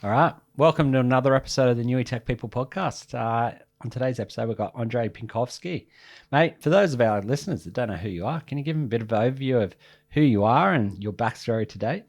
All right. Welcome to another episode of the NTP People Podcast. On today's episode, we've got Andre Pinkowski. Mate, for those of our listeners that don't know who you are, can you give them a bit of an overview of who you are and your backstory to date?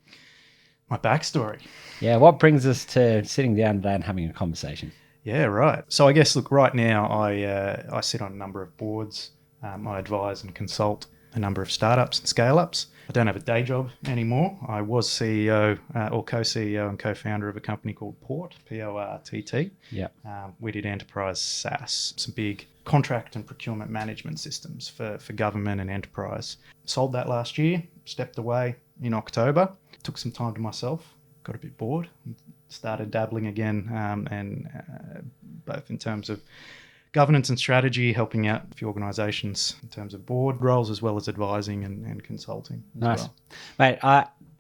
My backstory? Yeah, what brings us to sitting down today and having a conversation? Yeah, right. So I guess, look, right now I sit on a number of boards. I advise and consult a number of startups and scale-ups. I don't have a day job anymore. I was CEO or co-CEO and co-founder of a company called Port, P-O-R-T-T. Yeah. We did enterprise SaaS, some big contract and procurement management systems for government and enterprise. Sold that last year, stepped away in October, took some time to myself, got a bit bored, started dabbling again, and both in terms of governance and strategy, helping out a few organisations in terms of board roles as well as advising and consulting as Nice. well. Mate,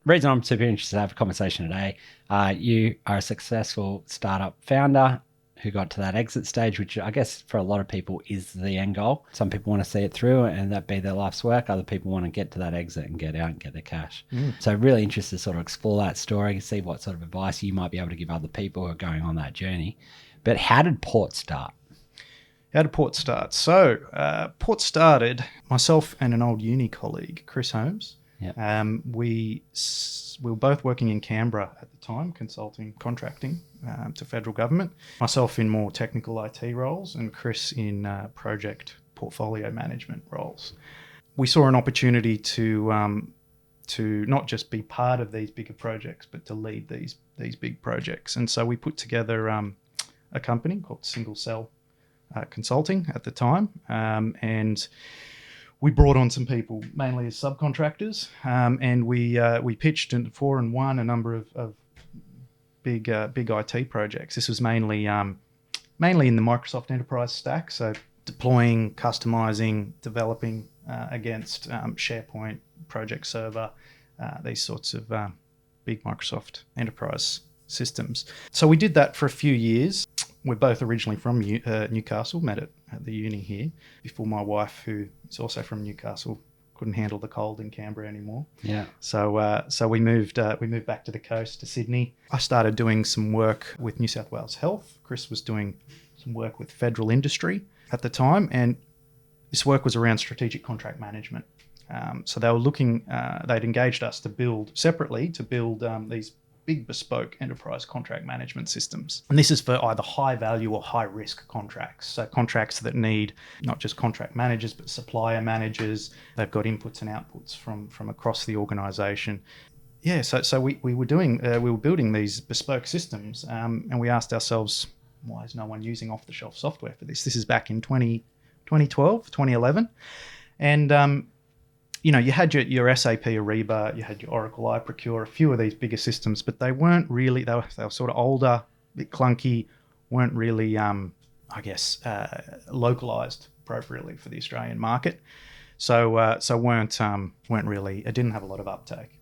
reason I'm super interested to have a conversation today, you are a successful startup founder who got to that exit stage, which I guess for a lot of people is the end goal. Some people want to see it through and that be their life's work. Other people want to get to that exit and get out and get their cash. So really interested to sort of explore that story, see what sort of advice you might be able to give other people who are going on that journey. But how did Port start? How did Port start? So Port started, myself and an old uni colleague, Chris Holmes. Yeah. We were both working in Canberra at the time, consulting, contracting to federal government. Myself in more technical IT roles and Chris in project portfolio management roles. We saw an opportunity to not just be part of these bigger projects, but to lead these big projects. And so we put together a company called Single Cell Consulting at the time, and we brought on some people mainly as subcontractors, and we pitched for and won a number of big IT projects. This was mainly in the Microsoft Enterprise stack, so deploying, customizing, developing against SharePoint, Project Server, these sorts of big Microsoft Enterprise systems. So we did that for a few years. We're both originally from Newcastle, met at the uni here, before my wife, who is also from Newcastle, couldn't handle the cold in Canberra anymore. Yeah. So we moved back to the coast, to Sydney. I started doing some work with New South Wales Health. Chris was doing some work with federal industry at the time, and this work was around strategic contract management. So they were looking, they'd engaged us to build these big bespoke enterprise contract management systems. And this is for either high value or high risk contracts. So contracts that need not just contract managers, but supplier managers. They've got inputs and outputs from across the organisation. Yeah, so we were building these bespoke systems, and we asked ourselves, why is no one using off-the-shelf software for this? This is back in 2012, 2011. And you had your SAP Ariba, you had your Oracle iProcure, a few of these bigger systems, but they weren't really, they were sort of older, a bit clunky, weren't really, localized appropriately for the Australian market. So weren't really, it didn't have a lot of uptake.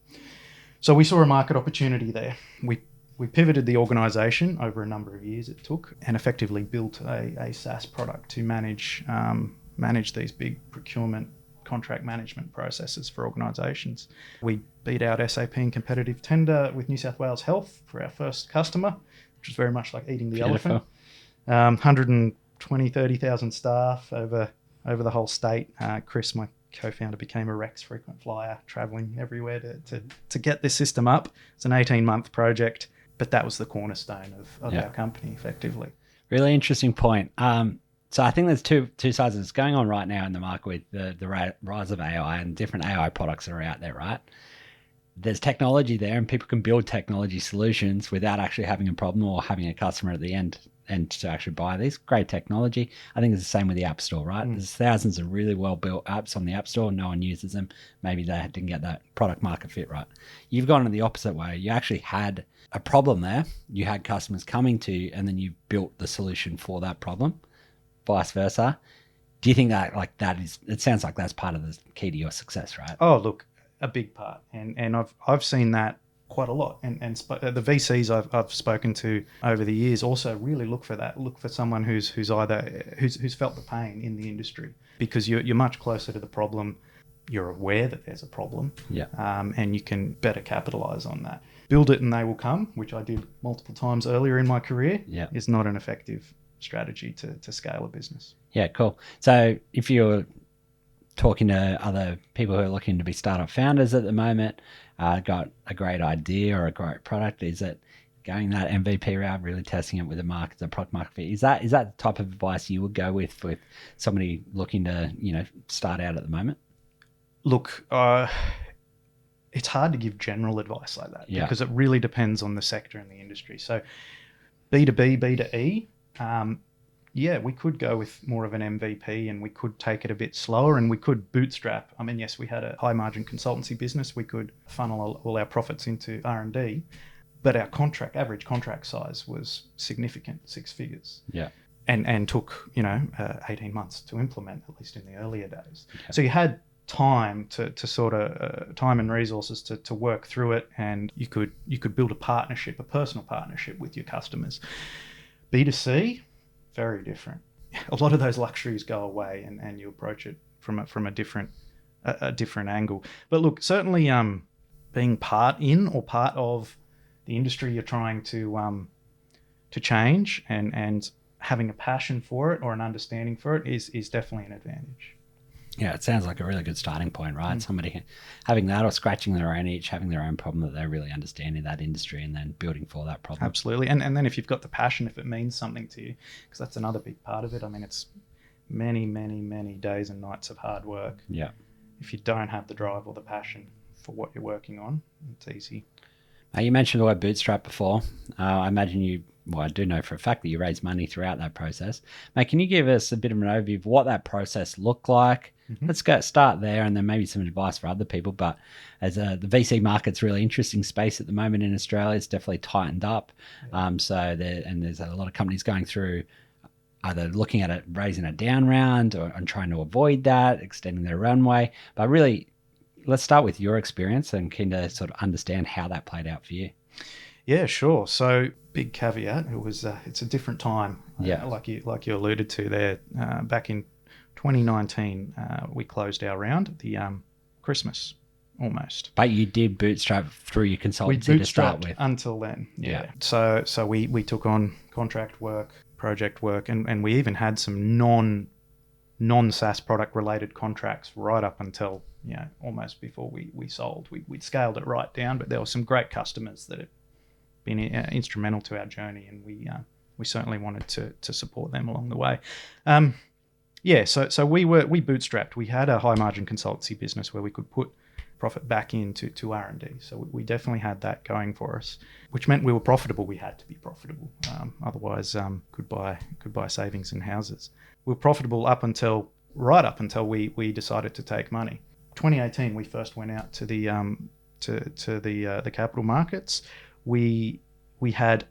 So we saw a market opportunity there. We pivoted the organization over a number of years it took, and effectively built a SaaS product to manage these big procurement contract management processes for organisations. We beat out SAP in competitive tender with New South Wales Health for our first customer, which was very much like eating the elephant. 30,000 staff over the whole state. Chris, my co-founder, became a Rex frequent flyer, travelling everywhere to get this system up. It's an 18-month project, but that was the cornerstone of our company, effectively. Really interesting point. So I think there's two sides of this going on right now in the market with the rise of AI and different AI products that are out there, right? There's technology there and people can build technology solutions without actually having a problem or having a customer at the end and to actually buy these. Great technology. I think it's the same with the App Store, right? There's thousands of really well-built apps on the App Store. No one uses them. Maybe they didn't get that product market fit right. You've gone in the opposite way. You actually had a problem there. You had customers coming to you and then you built the solution for that problem. Vice versa. Do you think that it sounds like that's part of the key to your success, right? Oh, look, a big part. And I've seen that quite a lot. And the VCs I've spoken to over the years also really look for that. Look for someone who's felt the pain in the industry, because you're much closer to the problem. you're aware that there's a problem, Yeah. and you can better capitalize on that. Build it and they will come, which I did multiple times earlier in my career, is not an effective strategy to scale a business. Yeah, cool. So if you're talking to other people who are looking to be startup founders at the moment, got a great idea or a great product, is it going that MVP route, really testing it with the market, the product market fit? Is that the type of advice you would go with somebody looking to, start out at the moment? Look, it's hard to give general advice like that because it really depends on the sector and the industry. So B2B, B2E, we could go with more of an MVP and we could take it a bit slower and we could bootstrap. I mean, yes, we had a high margin consultancy business. We could funnel all our profits into R&D, but our average contract size was significant, 6 figures. Yeah. And took, 18 months to implement, at least in the earlier days. Okay. So you had time to sort of time and resources to work through it, and you could build a personal partnership with your customers. B2C, very different. A lot of those luxuries go away, and you approach it from a different angle. But look, certainly being part of the industry you're trying to change and having a passion for it or an understanding for it is definitely an advantage. Yeah, it sounds like a really good starting point, right? Somebody having that or scratching their own itch, having their own problem that they really understand in that industry and then building for that problem. Absolutely. And then if you've got the passion, if it means something to you, because that's another big part of it. I mean, it's many, many, many days and nights of hard work. Yeah. If you don't have the drive or the passion for what you're working on, it's easy. You mentioned the word bootstrap before. I imagine I do know for a fact that you raised money throughout that process. Mate, can you give us a bit of an overview of what that process looked like? Mm-hmm. Let's start there and then maybe some advice for other people. But as the VC market's really interesting space at the moment in Australia, it's definitely tightened up. Yeah. There's a lot of companies going through either looking at it, raising a down round and trying to avoid that, extending their runway. But really, let's start with your experience and keen to sort of understand how that played out for you. Yeah, sure. So big caveat, it's a different time. Yeah. Like you alluded to there, back in 2019, we closed our round at the Christmas almost. But you did bootstrap through your consultancy to start with. Until then. Yeah. So we took on contract work, project work, and we even had some non-SaaS product related contracts right up until almost before we sold. We'd scaled it right down, but there were some great customers that had been instrumental to our journey, and we certainly wanted to support them along the way. So we bootstrapped. We had a high margin consultancy business where we could put profit back into R&D. So we definitely had that going for us, which meant we were profitable. We had to be profitable. Otherwise, could buy savings in houses. We were profitable right up until we decided to take money. 2018, we first went out to the capital markets. We had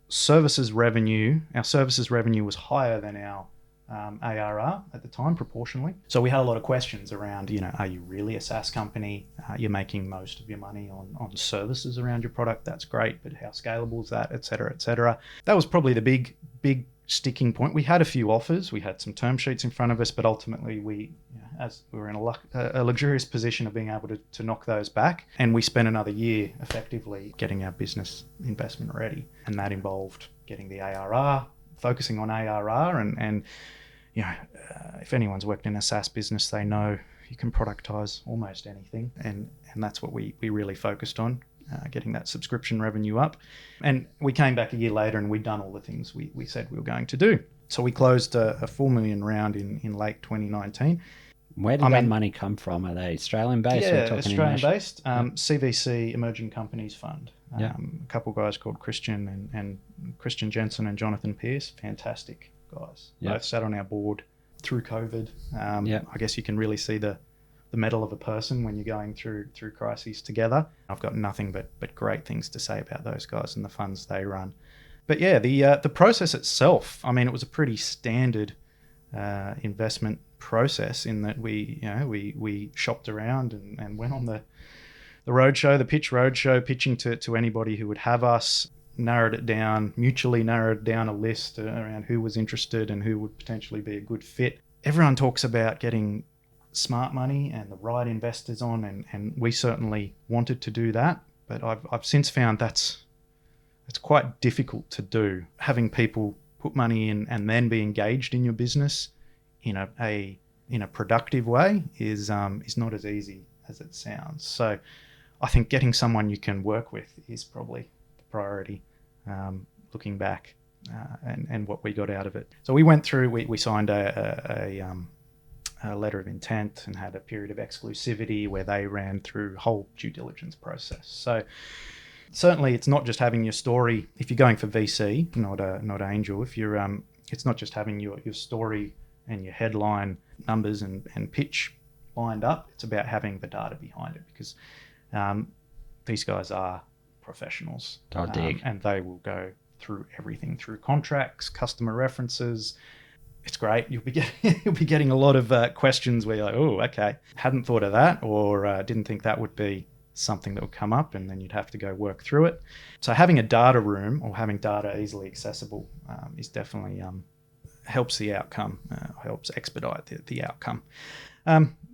services revenue. Our services revenue was higher than our ARR at the time, proportionally. So we had a lot of questions around, are you really a SaaS company? You're making most of your money on services around your product. That's great, but how scalable is that, et cetera, et cetera. That was probably the big sticking point. We had a few offers. We had some term sheets in front of us, but ultimately as we were in a luxurious position of being able to knock those back. And we spent another year effectively getting our business investment ready. And that involved getting the ARR, focusing on ARR, and if anyone's worked in a SaaS business, they know you can productize almost anything, and that's what we really focused on, getting that subscription revenue up. And we came back a year later and we'd done all the things we said we were going to do. So we closed a $4 million round in late 2019. Where did that money come from? Are they Australian based? Yeah, Australian based. CVC Emerging Companies Fund. A couple of guys called Christian and Christian Jensen and Jonathan Pierce. Fantastic guys. Both sat on our board through COVID. I guess you can really see the mettle of a person when you're going through crises together. I've got nothing but great things to say about those guys and the funds they run. But the process itself, it was a pretty standard investment process in that we shopped around and went on the roadshow, the pitch roadshow, pitching to anybody who would have us, mutually narrowed down a list around who was interested and who would potentially be a good fit. Everyone talks about getting smart money and the right investors on, and we certainly wanted to do that. But I've since found it's quite difficult to do. Having people put money in and then be engaged in your business in a productive way is not as easy as it sounds. So I think getting someone you can work with is probably the priority, looking back, and what we got out of it. So we went through, we signed a letter of intent and had a period of exclusivity where they ran through whole due diligence process. So certainly it's not just having your story. If you're going for VC, not angel, if you're it's not just having your story and your headline numbers and pitch lined up. It's about having the data behind it, because these guys are professionals, and they will go through everything, through contracts, customer references. It's great. You'll be getting a lot of questions where you're like, oh, okay, hadn't thought of that, or didn't think that would be something that would come up, and then you'd have to go work through it. So having a data room or having data easily accessible is definitely helps the outcome, helps expedite the outcome.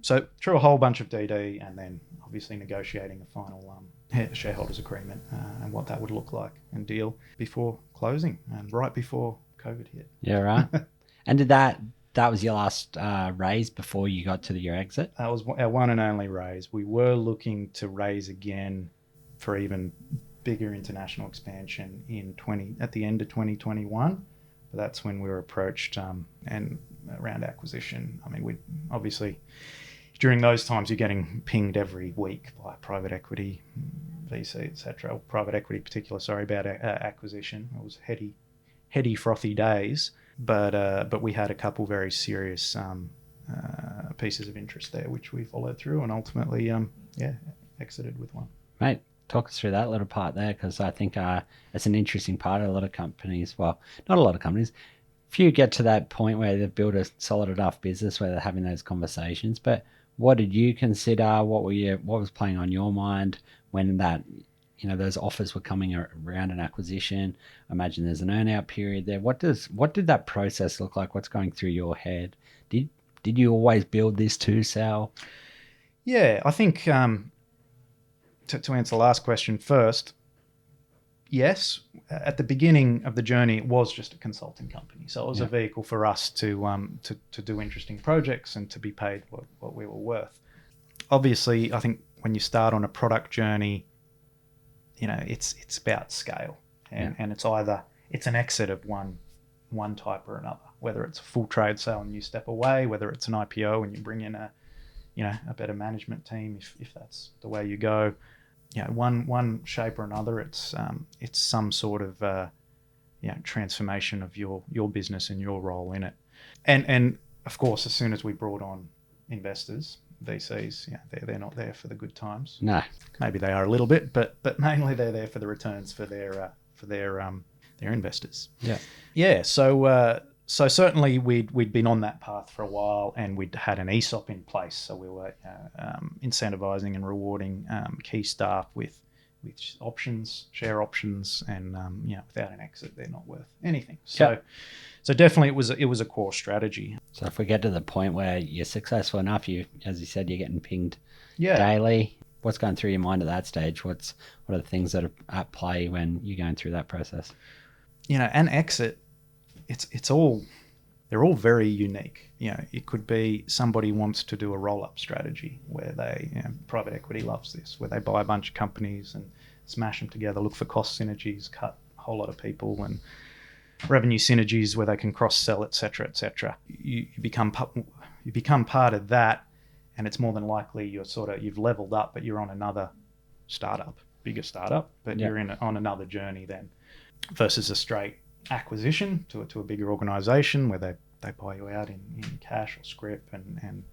So through a whole bunch of DD, and then obviously negotiating a final shareholders agreement and what that would look like and deal before closing, and right before COVID hit. Yeah, right. And did that was your last raise before you got to your exit? That was our one and only raise. We were looking to raise again for even bigger international expansion at the end of 2021. But that's when we were approached and around acquisition. I mean, we obviously during those times you're getting pinged every week by private equity, VC, etc. Private equity, about acquisition. It was heady, frothy days. But we had a couple very serious pieces of interest there, which we followed through and ultimately, exited with one. Mate, talk us through that little part there, because I think it's an interesting part of a lot of companies. Well, not a lot of companies. Few get to that point where they've built a solid enough business where they're having those conversations. But what did you consider? What was playing on your mind when that, those offers were coming around an acquisition? I imagine there's an earn-out period there. What did that process look like? What's going through your head? Did you always build this to sell? Yeah, I think to answer the last question first, yes. At the beginning of the journey, it was just a consulting company, so it was a vehicle for us to do interesting projects and to be paid what we were worth. Obviously, I think when you start on a product journey, it's about scale, and it's either it's an exit of one type or another, whether it's a full trade sale and you step away, whether it's an IPO and you bring in a better management team if that's the way you go. One shape or another, it's some sort of transformation of your business and your role in it, and of course, as soon as we brought on investors, VCs, they're not there for the good times. No, maybe they are a little bit, but mainly they're there for the returns for their investors. Yeah. So certainly we'd been on that path for a while, and we'd had an ESOP in place, so we were incentivizing and rewarding key staff with options, share options, and without an exit, they're not worth anything. So definitely it was a core strategy. So if we get to the point where you're successful enough, as you said, you're getting pinged daily. What's going through your mind at that stage? What are the things that are at play when you're going through that process? An exit, they're all very unique. It could be somebody wants to do a roll-up strategy where they, private equity loves this, where they buy a bunch of companies and smash them together, look for cost synergies, cut a whole lot of people, and revenue synergies where they can cross-sell, etc., etc. You become part of that, and it's more than likely you've leveled up, but you're on another bigger startup, but you're on another journey then, versus a straight acquisition to a bigger organization where they buy you out in cash or scrip, and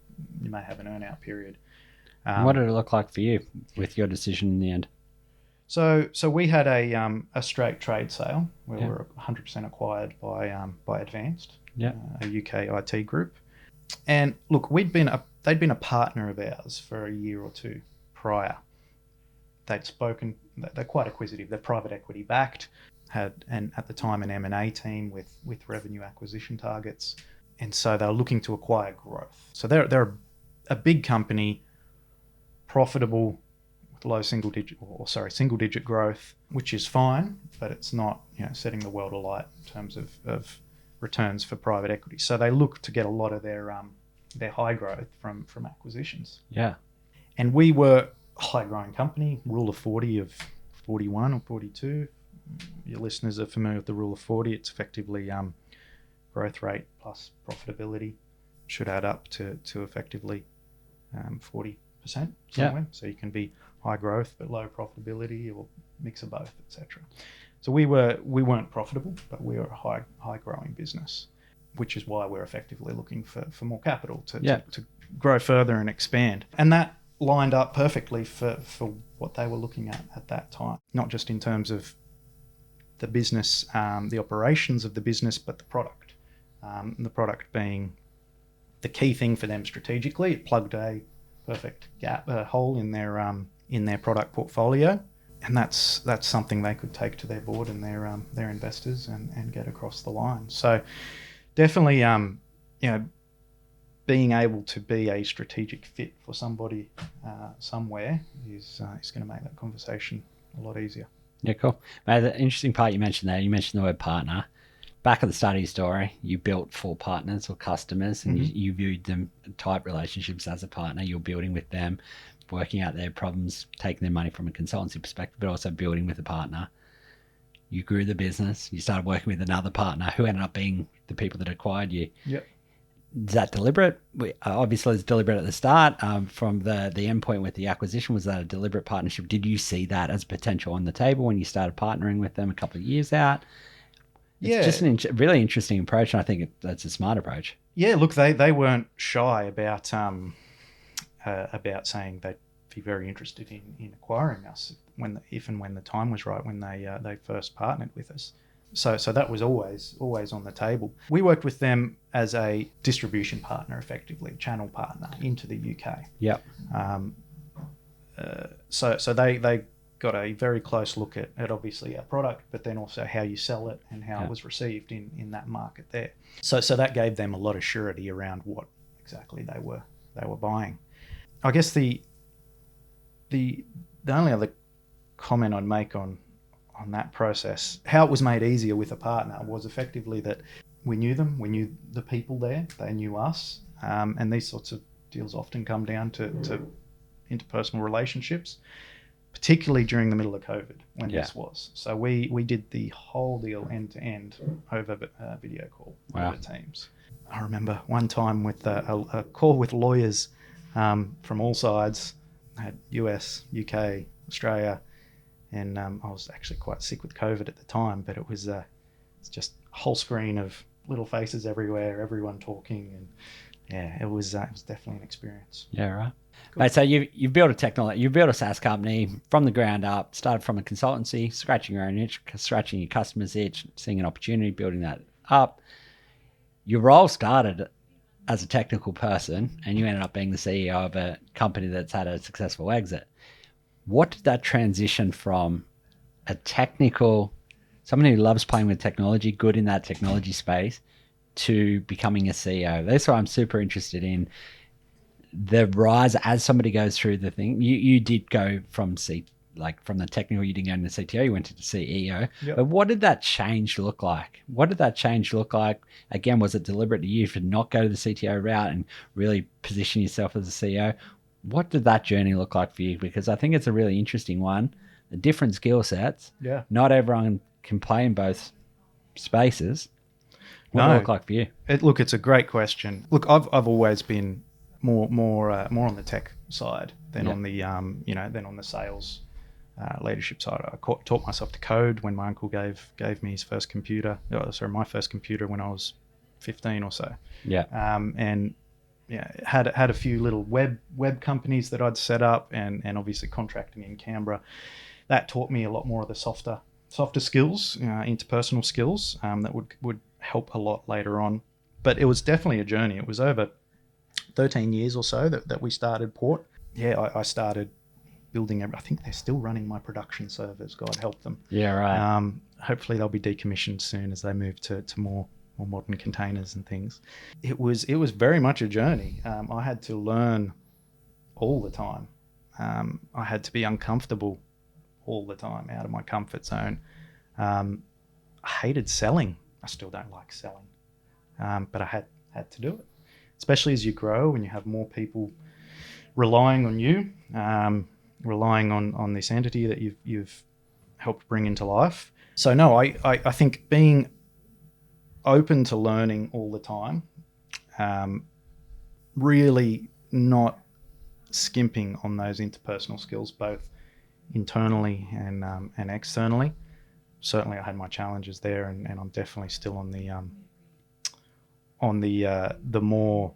you may have an earn-out period. What did it look like for you with your decision in the end? So we had a straight trade sale where we were 100% acquired by Advanced, a UK IT group. And look, they'd been a partner of ours for a year or two prior. They're quite acquisitive. They're private equity backed, and at the time an M&A team with revenue acquisition targets, and so they were looking to acquire growth. So they're a big company, profitable with single digit growth, which is fine, but it's not, setting the world alight in terms of returns for private equity. So they look to get a lot of their high growth from acquisitions. Yeah. And we were a high growing company, rule of 40 of 41 or 42. Your listeners are familiar with the rule of 40. It's effectively growth rate plus profitability should add up to effectively 40% somewhere. Yeah. So you can be high growth but low profitability, or mix of both, etc. So we weren't profitable, but we were a high growing business, which is why we're effectively looking for more capital to grow further and expand. And that lined up perfectly for what they were looking at that time, not just in terms of the business, the operations of the business, but the product. The product being the key thing for them strategically. It plugged a perfect gap, a hole in their product portfolio, and that's something they could take to their board and their investors and get across the line. So definitely, being able to be a strategic fit for somebody somewhere is going to make that conversation a lot easier. Yeah, cool. Mate, the interesting part you mentioned there, you mentioned the word partner. Back at the start of your story, you built for partners or customers, and you viewed them type relationships as a partner. You're building with them, working out their problems, taking their money from a consultancy perspective, but also building with a partner. You grew the business. You started working with another partner who ended up being the people that acquired you. Yep. Is that deliberate? Obviously, it's deliberate at the start. From the end point with the acquisition, was that a deliberate partnership? Did you see that as potential on the table when you started partnering with them a couple of years out? It's just a really interesting approach, and I think that's a smart approach. Yeah, look, they weren't shy about saying they'd be very interested in acquiring us if and when the time was right, when they first partnered with us. So that was always on the table. We worked with them as a distribution partner, effectively, channel partner into the UK. Yep. So they got a very close look at obviously our product, but then also how you sell it and how it was received in that market there. So that gave them a lot of surety around what exactly they were buying. I guess the only other comment I'd make on that process, how it was made easier with a partner, was effectively that we knew them, we knew the people there, they knew us, and these sorts of deals often come down to interpersonal relationships, particularly during the middle of COVID when this was. So we did the whole deal end to end over video call over Teams. I remember one time with a call with lawyers from all sides. I had US, UK, Australia, and I was actually quite sick with COVID at the time, but it's just a whole screen of little faces everywhere, everyone talking, and it was definitely an experience. Yeah, right. Cool. Mate, so you've built a SaaS company from the ground up, started from a consultancy, scratching your own itch, scratching your customer's itch, seeing an opportunity, building that up. Your role started as a technical person, and you ended up being the CEO of a company that's had a successful exit. What did that transition from someone who loves playing with technology, good in that technology space, to becoming a CEO? That's what I'm super interested in. The rise as somebody goes through the thing. You did go from from the technical, you didn't go into CTO, you went to the CEO. Yep. But what did that change look like? Again, was it deliberate to you to not go to the CTO route and really position yourself as a CEO? What did that journey look like for you? Because I think it's a really interesting one. The different skill sets. Yeah. Not everyone can play in both spaces. What did it look like for you? It's a great question. Look, I've always been more on the tech side than on the than on the sales leadership side. I taught myself to code when my uncle gave me his first computer. My first computer when I was 15 or so. Yeah. And had a few little web companies that I'd set up, and obviously contracting in Canberra. That taught me a lot more of the softer skills, interpersonal skills that would help a lot later on. But it was definitely a journey. It was over 13 years or so that we started Port. Yeah, I started building. I think they're still running my production servers. God help them. Yeah, right. Hopefully they'll be decommissioned soon as they move to more more modern containers and things. It was very much a journey. I had to learn all the time. I had to be uncomfortable all the time, out of my comfort zone. I hated selling. I still don't like selling, but I had to do it. Especially as you grow and you have more people relying on you, relying on this entity that you've helped bring into life. So no, I think being open to learning all the time, really not skimping on those interpersonal skills, both internally and externally. Certainly I had my challenges there, and I'm definitely still on the more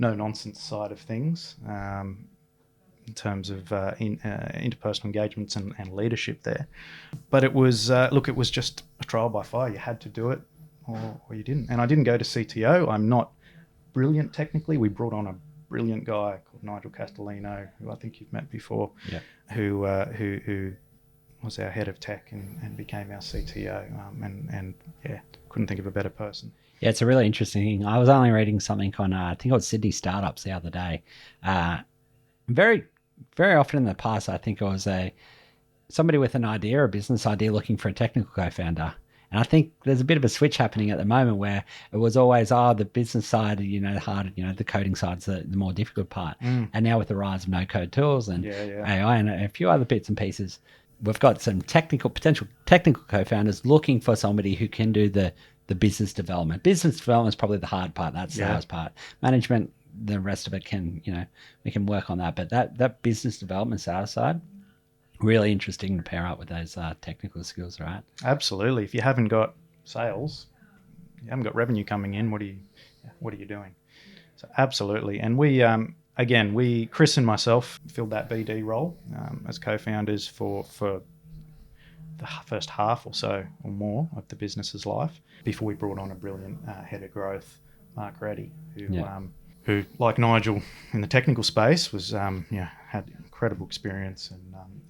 no nonsense side of things, in terms of interpersonal engagements and leadership there. But it was it was just a trial by fire. You had to do it or you didn't. And I didn't go to CTO. I'm not brilliant technically. We brought on a brilliant guy called Nigel Castellino, who I think you've met before, who was our head of tech and became our CTO, and couldn't think of a better person. Yeah, it's a really interesting thing. I was only reading something on, I think it was Sydney Startups the other day. Very, very often in the past, I think it was somebody with an idea, a business idea, looking for a technical co-founder. And I think there's a bit of a switch happening at the moment where it was always, the business side, the hard, the coding side's the more difficult part. And now with the rise of no-code tools and AI and a few other bits and pieces, we've got some potential technical co-founders looking for somebody who can do the business development. Business development is probably the hard part. That's the sales part. Management, the rest of it we can work on that. But that business development sales side, really interesting to pair up with those technical skills, right? Absolutely. If you haven't got sales, you haven't got revenue coming in, what are you doing? So absolutely. And we, Chris and myself, filled that BD role as co-founders for the first half or so or more of the business's life before we brought on a brilliant head of growth, Mark Reddy, who, like Nigel in the technical space, was had incredible experience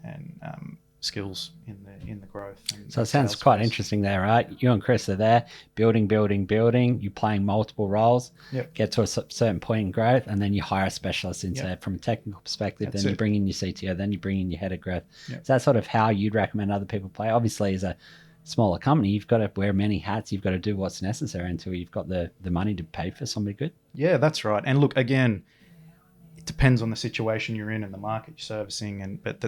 and skills in the growth. So it sounds quite interesting there, right? You and Chris are there building. You're playing multiple roles, get to a certain point in growth, and then you hire a specialist into from a technical perspective. Then you bring in your CTO, then you bring in your head of growth. So that's sort of how you'd recommend other people play. Obviously, as a smaller company, you've got to wear many hats. You've got to do what's necessary until you've got the money to pay for somebody good. Yeah, that's right. And look, again, it depends on the situation you're in and the market you're servicing, but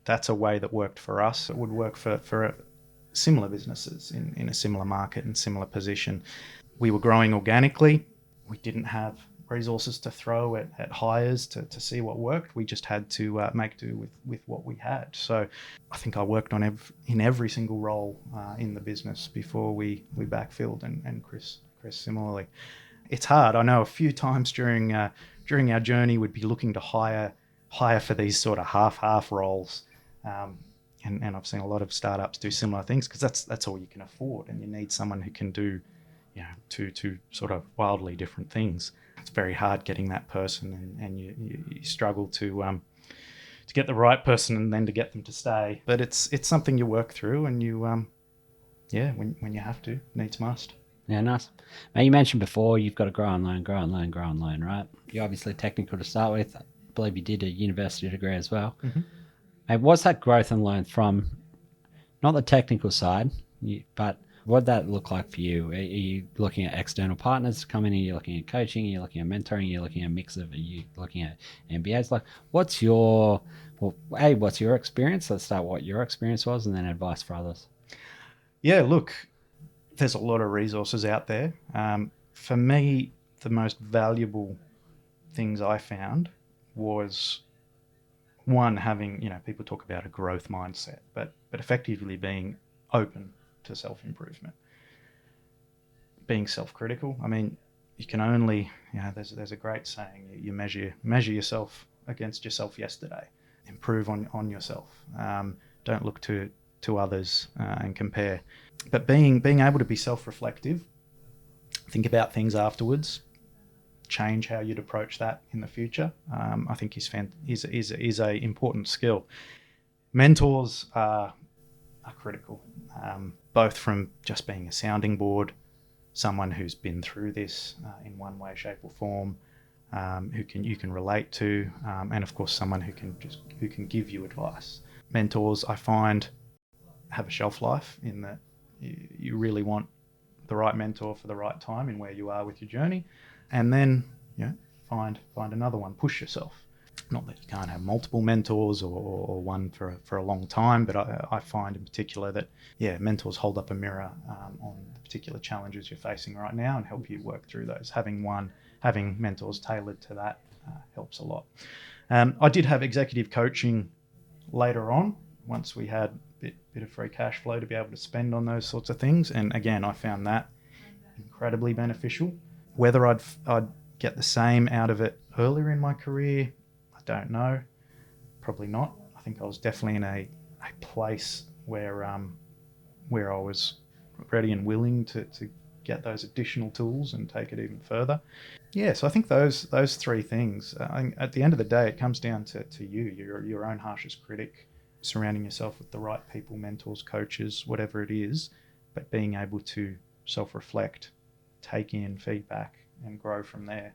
that's a way that worked for us. It would work for similar businesses in a similar market and similar position. We were growing organically. We didn't have resources to throw at hires to see what worked. We just had to make do with what we had. So I think I worked on in every single role in the business before we backfilled, and Chris similarly. It's hard. I know a few times during our journey we'd be looking to hire for these sort of half roles. And I've seen a lot of startups do similar things because that's all you can afford, and you need someone who can do two sort of wildly different things. It's very hard getting that person, and you struggle to get the right person and then to get them to stay. But it's something you work through, and you when you have to, needs must. Yeah, nice. Now, you mentioned before you've got to grow and learn, right? You're obviously technical to start with. I believe you did a university degree as well. Mm-hmm. And what's that growth and learn from, not the technical side, but what did that look like for you? Are you looking at external partners to come in? Are you looking at coaching? Are you looking at mentoring? Are you looking at a mix of, are you looking at MBAs? Like, what's your experience? Let's start what your experience was and then advice for others. Yeah, look, there's a lot of resources out there. For me, the most valuable things I found was one, having, people talk about a growth mindset, but effectively being open to self-improvement, being self-critical. I mean, you can only, there's a great saying, you measure yourself against yourself yesterday, improve on yourself. Don't look to others and compare, but being able to be self-reflective, think about things afterwards, change how you'd approach that in the future, I think is a important skill. Mentors are critical, both from just being a sounding board, someone who's been through this in one way, shape, or form, you can relate to, and of course someone who can give you advice. Mentors, I find, have a shelf life in that you really want the right mentor for the right time in where you are with your journey, and then find another one. Push yourself. Not that you can't have multiple mentors or one for a long time, but I find in particular that mentors hold up a mirror on the particular challenges you're facing right now and help you work through those. Having mentors tailored to that helps a lot. I did have executive coaching later on once we had a bit of free cash flow to be able to spend on those sorts of things, and again I found that incredibly beneficial. Whether I'd get the same out of it earlier in my career, I don't know. Probably not. I think I was definitely in a place where I was ready and willing to get those additional tools and take it even further. So I think those three things. At the end of the day, it comes down to you. You're your own harshest critic. Surrounding yourself with the right people, mentors, coaches, whatever it is, but being able to self-reflect, take in feedback, and grow from there.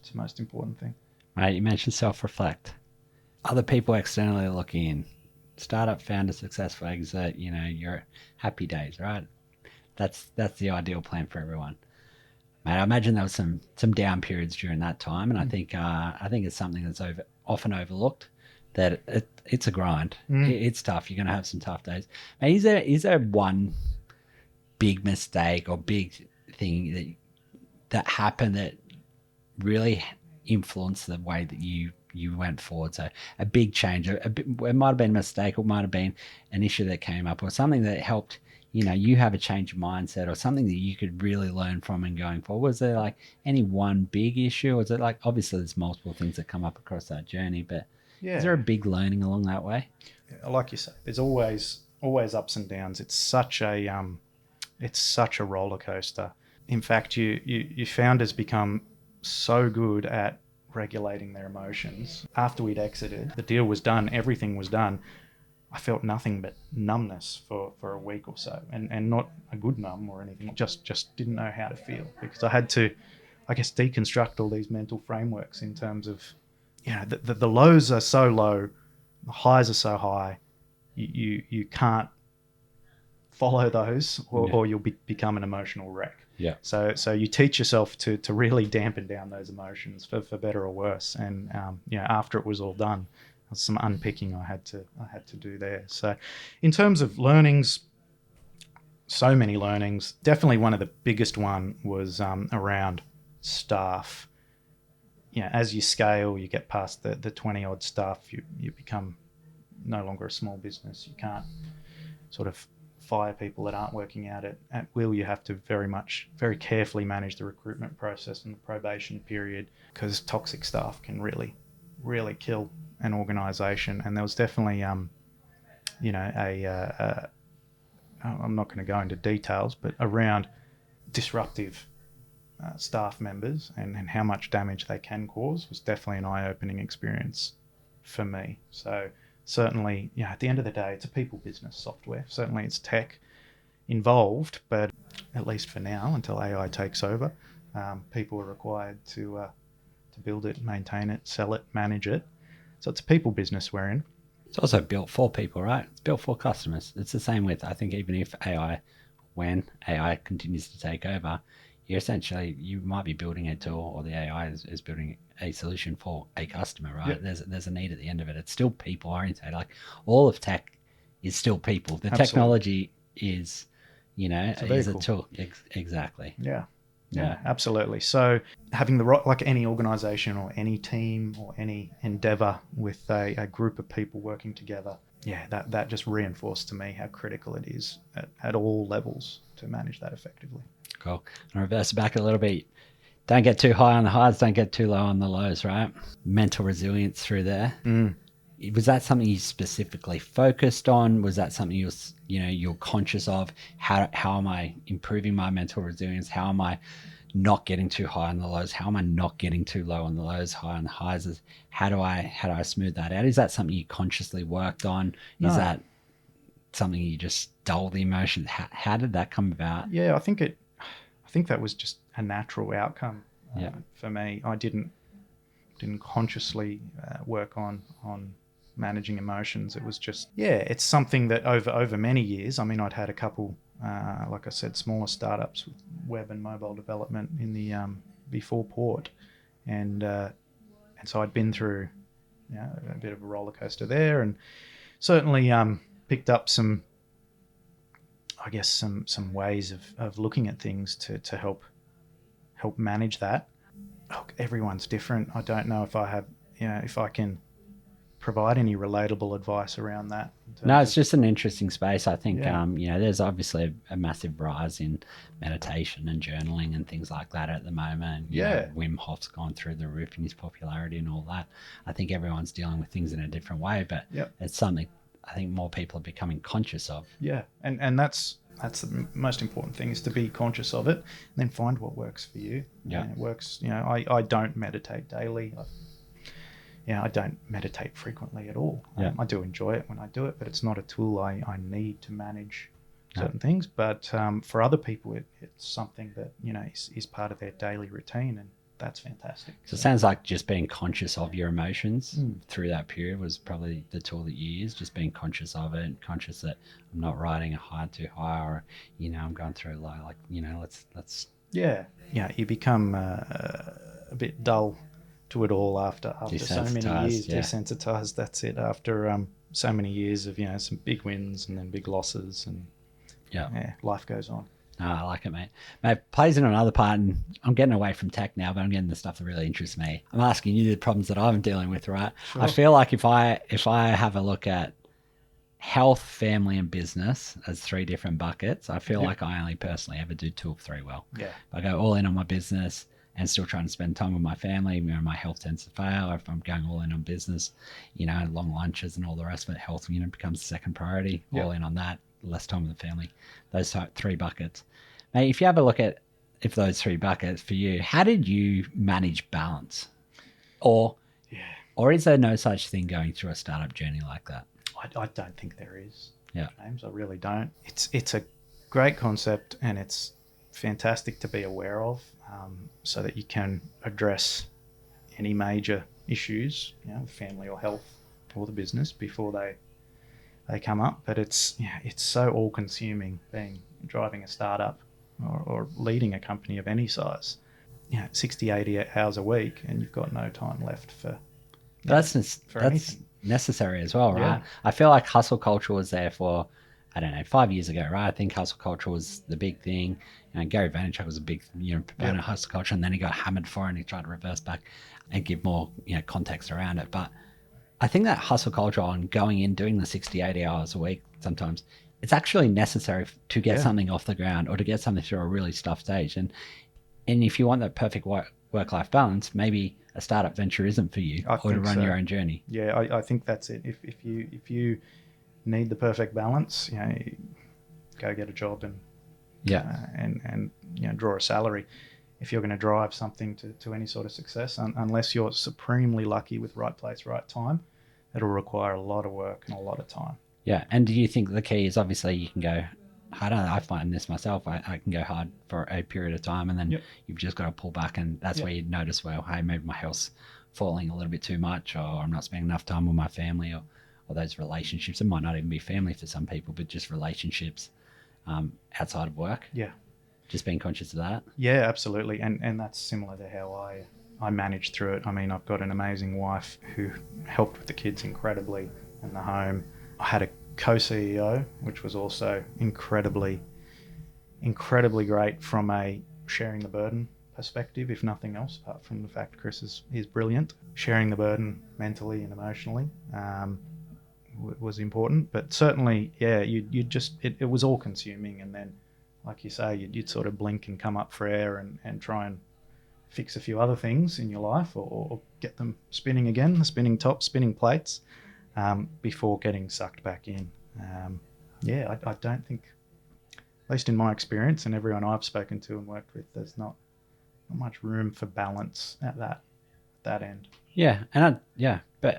It's the most important thing. Right, you mentioned self-reflect. Other people externally looking in, startup founder, successful exit, your happy days, right? That's the ideal plan for everyone. Mate, I imagine there was some down periods during that time, and I think it's something that's often overlooked. That it's a grind. It's tough. You're going to have some tough days. Mate, is there one big mistake or big thing that happened that really influenced the way that you went forward? So a big change, it might have been a mistake, or it might have been an issue that came up, or something that helped you have a change of mindset, or something that you could really learn from and going forward. Was there like any one big issue, or is it like, obviously there's multiple things that come up across that journey, but is there a big learning along that way? Like you say, there's always ups and downs. It's such a roller coaster. In fact, you founders become so good at regulating their emotions. After we'd exited, the deal was done, everything was done. I felt nothing but numbness for a week or so, and not a good numb or anything. Just didn't know how to feel, because I had to, I guess, deconstruct all these mental frameworks in terms of, the lows are so low, the highs are so high. You can't follow those, or you'll become an emotional wreck. Yeah. So you teach yourself to really dampen down those emotions for better or worse. And after it was all done, some unpicking I had to do there. So in terms of learnings, so many learnings. Definitely one of the biggest one was around staff. As you scale, you get past the 20 odd staff, you become no longer a small business. You can't sort of fire people that aren't working out at will. You have to very carefully manage the recruitment process and the probation period, because toxic staff can really, really kill an organization. And there was definitely I'm not going to go into details, but around disruptive staff members and how much damage they can cause was definitely an eye-opening experience for me. So certainly, at the end of the day, it's a people business, software. Certainly it's tech involved, but at least for now, until AI takes over, people are required to build it, maintain it, sell it, manage it. So it's a people business we're in. It's also built for people, right? It's built for customers. It's the same with, I think, even if when AI continues to take over, you might be building a tool, or the AI is building a solution for a customer, right? Yep. There's a need at the end of it. It's still people oriented. Like, all of tech is still people. The Absolutely. Technology is, is a tool. Exactly. Yeah, absolutely. So having the right, like any organization or any team or any endeavor with a group of people working together, that just reinforced to me how critical it is at all levels to manage that effectively. Cool. I'll reverse it back a little bit. Don't get too high on the highs, don't get too low on the lows, right? Mental resilience through there. Was that something you specifically focused on? Was that something you're conscious of? How am I improving my mental resilience? How am I not getting too high on the lows? How am I not getting too low on the lows, high on the highs? How do I smooth that out? Is that something you consciously worked on? No. Is that something you just dull the emotions? How did that come about? Yeah, I think I think that was just a natural outcome for me. I didn't consciously work on managing emotions. It was just, it's something that over many years, I mean, I'd had a couple, like I said, smaller startups with web and mobile development in the before Port, and so I'd been through a bit of a roller coaster there, and certainly picked up some ways of looking at things to help manage that. Look, everyone's different. I don't know if I have, if I can provide any relatable advice around that. No, it's just an interesting space. I think, there's obviously a massive rise in meditation and journaling and things like that at the moment. You know, Wim Hof's gone through the roof in his popularity and all that. I think everyone's dealing with things in a different way, but it's something I think more people are becoming conscious of. Yeah, and that's the most important thing, is to be conscious of it and then find what works for you. Yeah, and it works. I don't meditate daily. I don't meditate frequently at all. I do enjoy it when I do it, but it's not a tool I need to manage certain things. But for other people, it's something that is part of their daily routine, and that's fantastic. So it sounds like just being conscious of your emotions through that period was probably the tool that you used. Just being conscious of it, and conscious that I'm not riding a high too high, or I'm going through a low. Like let's. You become a bit dull to it all after so many years. Desensitized. That's it. After so many years of some big wins and then big losses, and life goes on. Oh, I like it, mate. Mate, plays in another part, and I'm getting away from tech now, but I'm getting the stuff that really interests me. I'm asking you the problems that I'm dealing with, right? Sure. I feel like if I have a look at health, family, and business as three different buckets, I feel like I only personally ever do two of three well. Yeah. If I go all in on my business and still trying to spend time with my family, my health tends to fail. If I'm going all in on business, long lunches and all the rest of it, health, becomes the second priority. All in on that, less time with the family. Those three buckets. Mate, if you have a look at those three buckets for you, how did you manage balance? Or is there no such thing going through a startup journey like that? I don't think there is. Yeah. James, I really don't. It's a great concept, and it's fantastic to be aware of, so that you can address any major issues, family or health or the business before they come up. But it's so all consuming, driving a startup or leading a company of any size. 60, 80 hours a week, and you've got no time left for anything. Necessary as well, right? Yeah. I feel like hustle culture was there for, 5 years ago, right? I think hustle culture was the big thing. Gary Vaynerchuk was a big, proponent of hustle culture, and then he got hammered for it, and he tried to reverse back and give more, context around it. But I think that hustle culture on going in, doing the 60, 80 hours a week, sometimes it's actually necessary to get something off the ground, or to get something through a really tough stage. And if you want that perfect work-life balance, maybe a startup venture isn't for you, or to run your own journey. Yeah, I think that's it. If you need the perfect balance, go get a job and draw a salary. If you're going to drive something to any sort of success, unless you're supremely lucky with right place, right time, it'll require a lot of work and a lot of time. Yeah, and do you think the key is, obviously you can go, I don't know, I find this myself, I can go hard for a period of time, and then you've just got to pull back, and that's where you notice, well, hey, maybe my health's falling a little bit too much, or I'm not spending enough time with my family, or those relationships. It might not even be family for some people, but just relationships outside of work. Yeah. Just being conscious of that. Yeah, absolutely. And that's similar to how I managed through it. I mean, I've got an amazing wife who helped with the kids incredibly in the home. I had a co-CEO, which was also incredibly great from a sharing the burden perspective, if nothing else, apart from the fact Chris is brilliant. Sharing the burden mentally and emotionally was important, but certainly, it was all consuming. And then, like you say, you'd sort of blink and come up for air and try and fix a few other things in your life, or get them spinning again, the spinning top, spinning plates, before getting sucked back in. I don't think, at least in my experience and everyone I've spoken to and worked with, there's not much room for balance at that end. Yeah, and but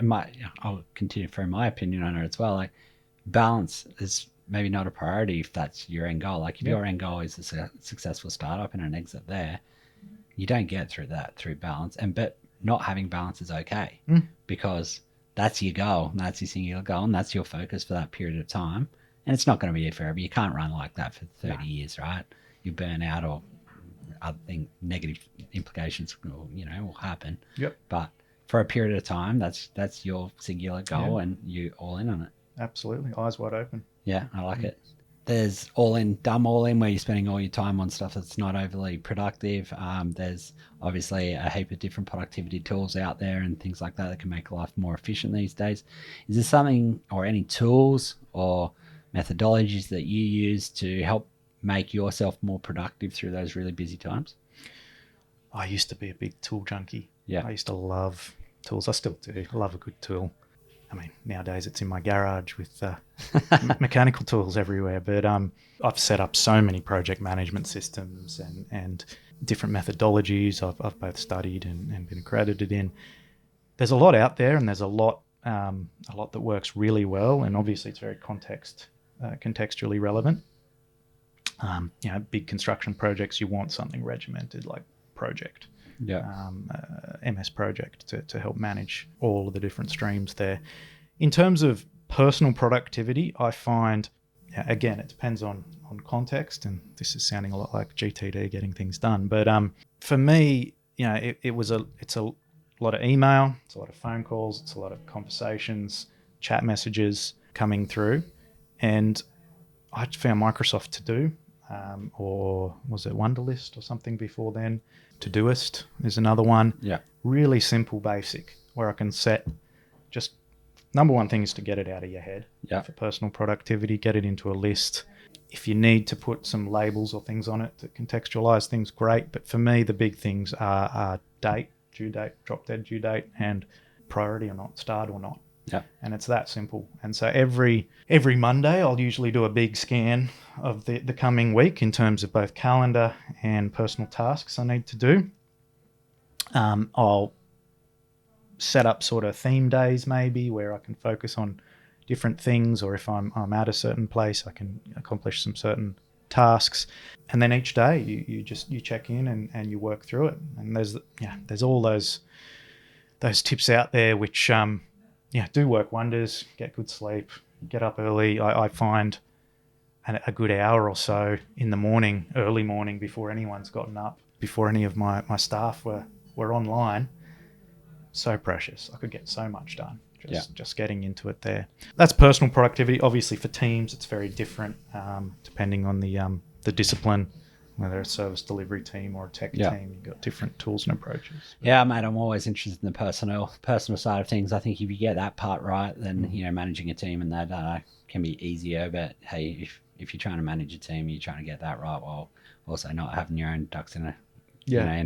I'll continue from my opinion on it as well. Like, balance is maybe not a priority if that's your end goal. Like if Yeah. your end goal is a successful startup and an exit there, you don't get through balance. But not having balance is okay because that's your goal, and that's your singular goal, and that's your focus for that period of time. And it's not going to be forever. You can't run like that for 30 years, right? You burn out, or other negative implications will happen. Yep. But for a period of time, that's your singular goal, and you all in on it. Absolutely. Eyes wide open. Yeah, I like it. There's dumb all in, where you're spending all your time on stuff that's not overly productive. There's obviously a heap of different productivity tools out there and things like that can make life more efficient these days. Is there something or any tools or methodologies that you use to help make yourself more productive through those really busy times? I used to be a big tool junkie. Yeah. I used to love tools. I still do. I love a good tool. I mean, nowadays it's in my garage with mechanical tools everywhere. But I've set up so many project management systems and different methodologies I've both studied and been accredited in. There's a lot out there, and there's a lot that works really well. And obviously, it's very contextually relevant. Big construction projects, you want something regimented like Project. Yeah. MS Project to help manage all of the different streams there. In terms of personal productivity, I find, again, it depends on context, and this is sounding a lot like GTD, getting things done. But for me, it's a lot of email, it's a lot of phone calls, it's a lot of conversations, chat messages coming through, and I found Microsoft To Do, or was it Wunderlist or something before then? Todoist is another one. Yeah. Really simple, basic, where I can set just number one thing is to get it out of your head. Yeah. For personal productivity, get it into a list. If you need to put some labels or things on it to contextualize things, great. But for me, the big things are date, due date, drop dead due date, and priority or not, start or not. Yeah. And it's that simple. And so every Monday, I'll usually do a big scan of the coming week in terms of both calendar and personal tasks I need to do. I'll set up sort of theme days maybe where I can focus on different things, or if I'm at a certain place, I can accomplish some certain tasks. And then each day you check in and you work through it. And there's all those tips out there which do work wonders. Get good sleep, get up early. I find a good hour or so in the morning, early morning, before anyone's gotten up, before any of my staff were online, so precious. I could get so much done just getting into it there. That's personal productivity. Obviously for teams it's very different depending on the discipline, whether it's a service delivery team or a tech team. You've got different tools and approaches. Yeah, mate, I'm always interested in the personal side of things. I think if you get that part right, then managing a team and that can be easier. But hey, if you're trying to manage a team, you're trying to get that right while also not having your own ducks in a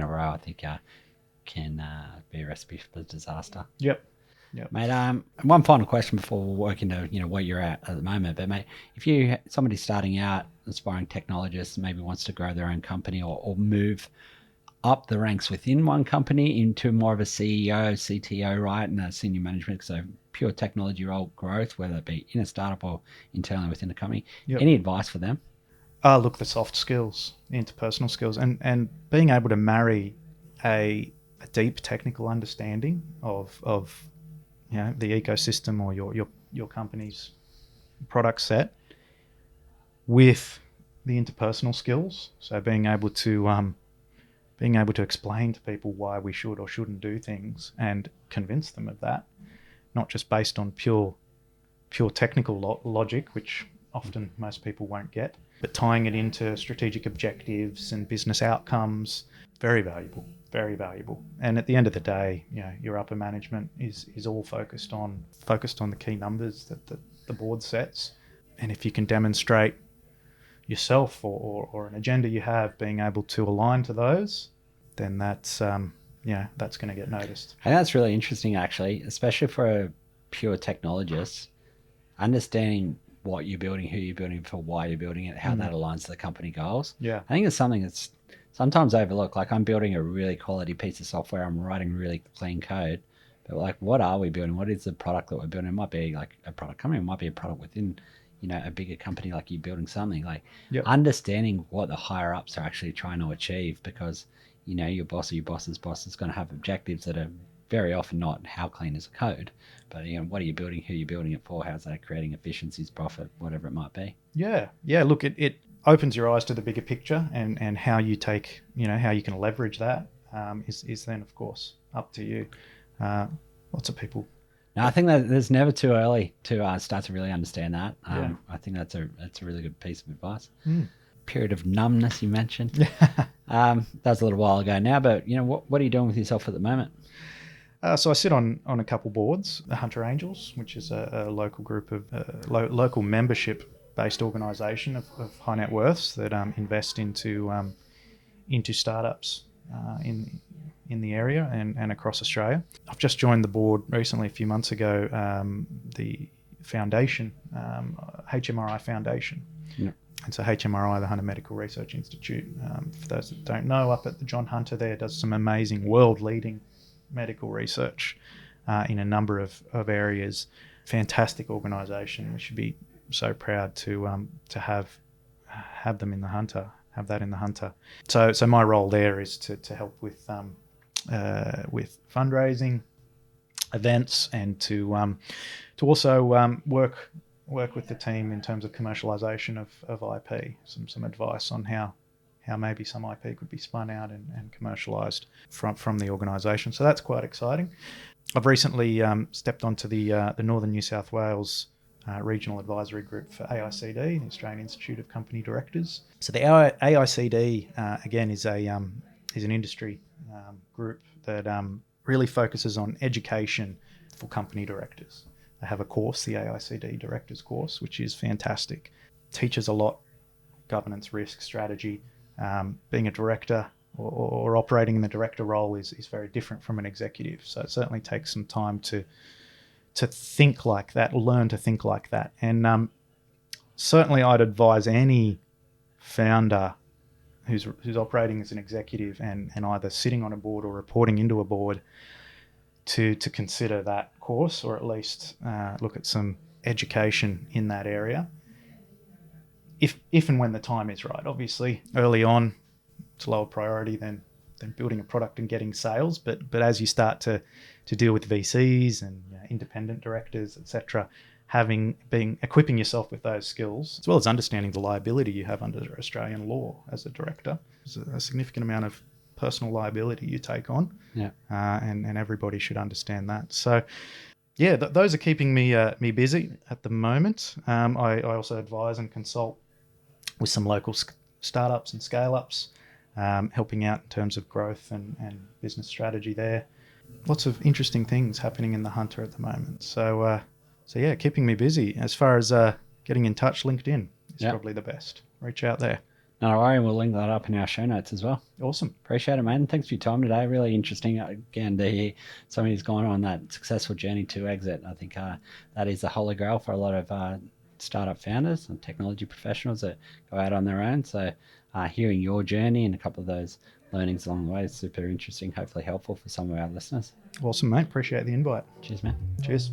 row, I think can be a recipe for disaster. Yep. Mate, one final question before we work into what you're at the moment. But mate, if somebody starting out, aspiring technologist, maybe wants to grow their own company or move up the ranks within one company into more of a CEO, CTO, right, and a senior management, so pure technology role growth, whether it be in a startup or internally within the company. Yep. Any advice for them? Look, the soft skills, interpersonal skills, and being able to marry a deep technical understanding of the ecosystem or your company's product set with the interpersonal skills. So being able to explain to people why we should or shouldn't do things and convince them of that, not just based on pure technical logic, which often most people won't get, but tying it into strategic objectives and business outcomes. Very valuable. Very valuable. And at the end of the day, your upper management is all focused on the key numbers that the board sets. And if you can demonstrate yourself or an agenda you have being able to align to those, then that's going to get noticed. And that's really interesting, actually, especially for a pure technologist, understanding what you're building, who you're building for, why you're building it, how that aligns to the company goals. Yeah. I think it's something that's sometimes overlooked. Like, I'm building a really quality piece of software, I'm writing really clean code, but like, what are we building? What is the product that we're building? It might be like a product company, it might be a product within a bigger company like you building something, like Yep. understanding what the higher ups are actually trying to achieve, because your boss or your boss's boss is going to have objectives that are very often not how clean is the code, but what are you building, who are you building it for, how's that creating efficiencies, profit, whatever it might be. Yeah. Look, it opens your eyes to the bigger picture, and how you take, how you can leverage that is then of course up to you. Lots of people. Now, I think that there's never too early to start to really understand that. Yeah. I think that's a really good piece of advice. Mm. Period of numbness you mentioned. That was a little while ago now, but what are you doing with yourself at the moment? So I sit on a couple boards, the Hunter Angels, which is a local group of local membership-based organisation of high net worths that invest into startups in the area and across Australia. I've just joined the board recently, a few months ago, the foundation, HMRI Foundation. Yeah. And so HMRI, the Hunter Medical Research Institute, for those that don't know, up at the John Hunter there, does some amazing world-leading medical research in a number of areas. Fantastic organisation. We should be so proud to have them in the Hunter, have that in the Hunter. So my role there is to help with fundraising, events, and to also work with the team in terms of commercialisation of IP. Some advice on how maybe some IP could be spun out and commercialised from the organisation. So that's quite exciting. I've recently stepped onto the Northern New South Wales Regional Advisory Group for AICD, the Australian Institute of Company Directors. So the AICD again is an industry group that really focuses on education for company directors. They have a course, the AICD Directors Course, which is fantastic. Teaches a lot, governance, risk, strategy. Being a director or operating in the director role is very different from an executive. So it certainly takes some time to think like that, learn to think like that. And certainly I'd advise any founder who's operating as an executive and either sitting on a board or reporting into a board to consider that course, or at least look at some education in that area. If and when the time is right. Obviously, early on, it's a lower priority than building a product and getting sales. But as you start to deal with VCs and independent directors, etc., equipping yourself with those skills, as well as understanding the liability you have under Australian law as a director. There's a significant amount of personal liability you take on, and everybody should understand that. So, yeah, those are keeping me busy at the moment. I also advise and consult with some local startups and scale-ups, helping out in terms of growth and business strategy there. Lots of interesting things happening in the Hunter at the moment. So yeah, keeping me busy. As far as getting in touch, LinkedIn is probably the best. Reach out there. No worry, we'll link that up in our show notes as well. Awesome. Appreciate it, man. Thanks for your time today. Really interesting, again, to hear somebody who's gone on that successful journey to exit. I think that is the holy grail for a lot of startup founders and technology professionals that go out on their own. So hearing your journey and a couple of those learnings along the way is super interesting, hopefully helpful for some of our listeners. Awesome, mate. Appreciate the invite. Cheers, man. Cheers.